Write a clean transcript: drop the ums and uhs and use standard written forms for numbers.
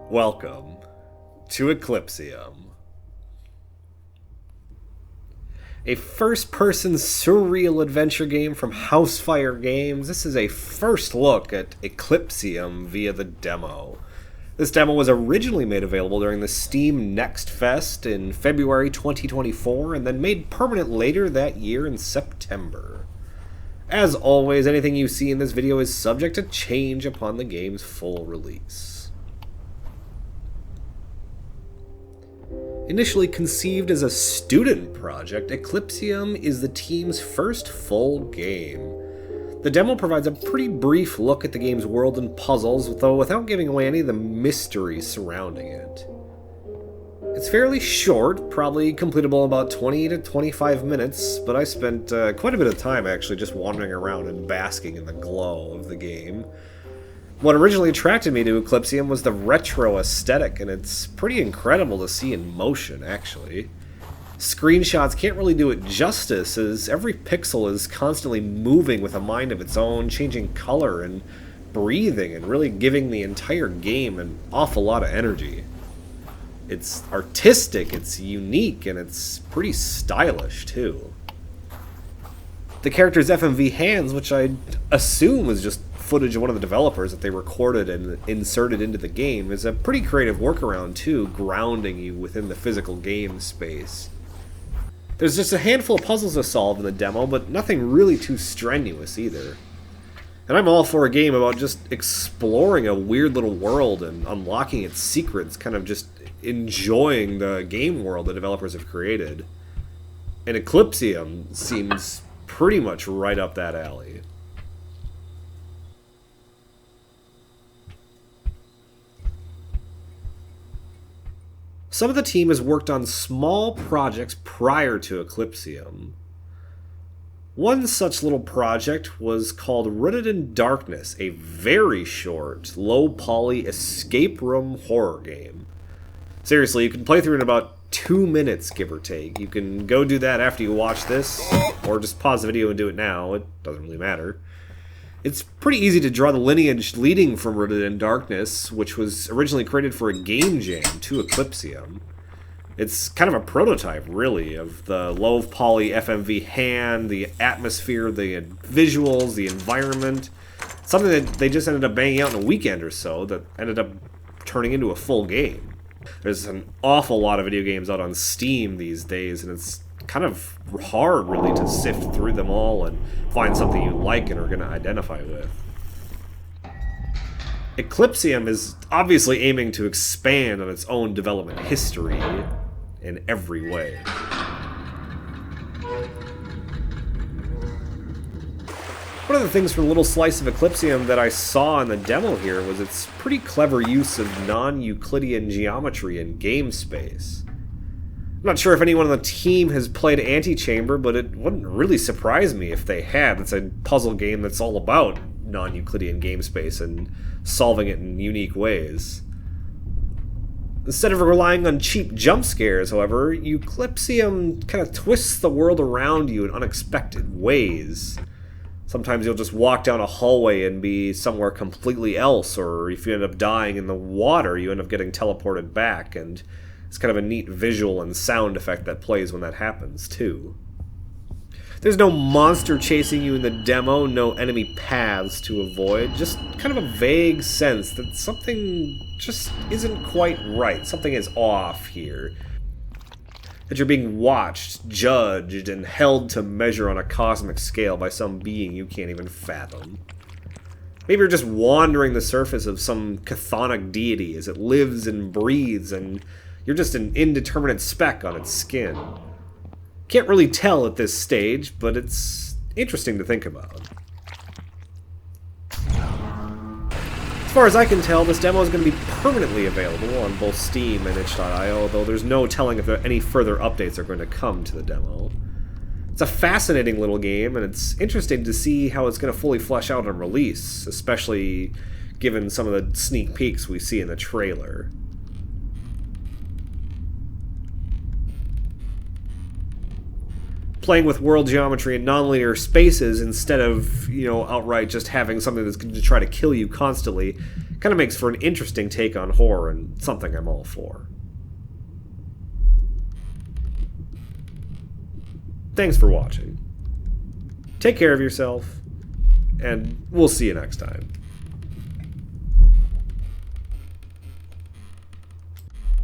Welcome to Eclipsium, a first-person surreal adventure game from Housefire Games. This is a first look at Eclipsium via the demo. This demo was originally made available during the Steam Next Fest in February 2024 and then made permanent later that year in September. As always, anything you see in this video is subject to change upon the game's full release. Initially conceived as a student project, Eclipsium is the team's first full game. The demo provides a pretty brief look at the game's world and puzzles, though without giving away any of the mystery surrounding it. It's fairly short, probably completable in about 20 to 25 minutes, but I spent quite a bit of time actually just wandering around and basking in the glow of the game. What originally attracted me to Eclipsium was the retro aesthetic, and it's pretty incredible to see in motion, actually. Screenshots can't really do it justice, as every pixel is constantly moving with a mind of its own, changing color and breathing, and really giving the entire game an awful lot of energy. It's artistic, it's unique, and it's pretty stylish, too. The character's FMV hands, which I assume was just footage of one of the developers that they recorded and inserted into the game, is a pretty creative workaround too, grounding you within the physical game space. There's just a handful of puzzles to solve in the demo, but nothing really too strenuous either. And I'm all for a game about just exploring a weird little world and unlocking its secrets, kind of just enjoying the game world the developers have created. And Eclipsium seems pretty much right up that alley. Some of the team has worked on small projects prior to Eclipsium. One such little project was called Rooted in Darkness, a very short, low-poly escape room horror game. Seriously, you can play through it in about 2 minutes, give or take. You can go do that after you watch this, or just pause the video and do it now. It doesn't really matter. It's pretty easy to draw the lineage leading from Rooted in Darkness, which was originally created for a game jam to Eclipsium. It's kind of a prototype, really, of the low-poly FMV hand, the atmosphere, the visuals, the environment. Something that they just ended up banging out in a weekend or so that ended up turning into a full game. There's an awful lot of video games out on Steam these days, and it's kind of hard, really, to sift through them all and find something you like and are going to identify with. Eclipsium is obviously aiming to expand on its own development history in every way. One of the things from a little slice of Eclipsium that I saw in the demo here was its pretty clever use of non-Euclidean geometry in game space. I'm not sure if anyone on the team has played Antichamber, but it wouldn't really surprise me if they had. It's a puzzle game that's all about non-Euclidean game space and solving it in unique ways. Instead of relying on cheap jump scares, however, Eclipsium kind of twists the world around you in unexpected ways. Sometimes you'll just walk down a hallway and be somewhere completely else, or if you end up dying in the water, you end up getting teleported back, and it's kind of a neat visual and sound effect that plays when that happens, too. There's no monster chasing you in the demo, no enemy paths to avoid, just kind of a vague sense that something just isn't quite right, something is off here. That you're being watched, judged, and held to measure on a cosmic scale by some being you can't even fathom. Maybe you're just wandering the surface of some chthonic deity as it lives and breathes, and you're just an indeterminate speck on its skin. Can't really tell at this stage, but it's interesting to think about. As far as I can tell, this demo is going to be permanently available on both Steam and itch.io, though there's no telling if any further updates are going to come to the demo. It's a fascinating little game, and it's interesting to see how it's going to fully flesh out on release, especially given some of the sneak peeks we see in the trailer. Playing with world geometry and nonlinear spaces instead of, outright just having something that's going to try to kill you constantly Kind of makes for an interesting take on horror and something I'm all for. Thanks for watching. Take care of yourself, and we'll see you next time.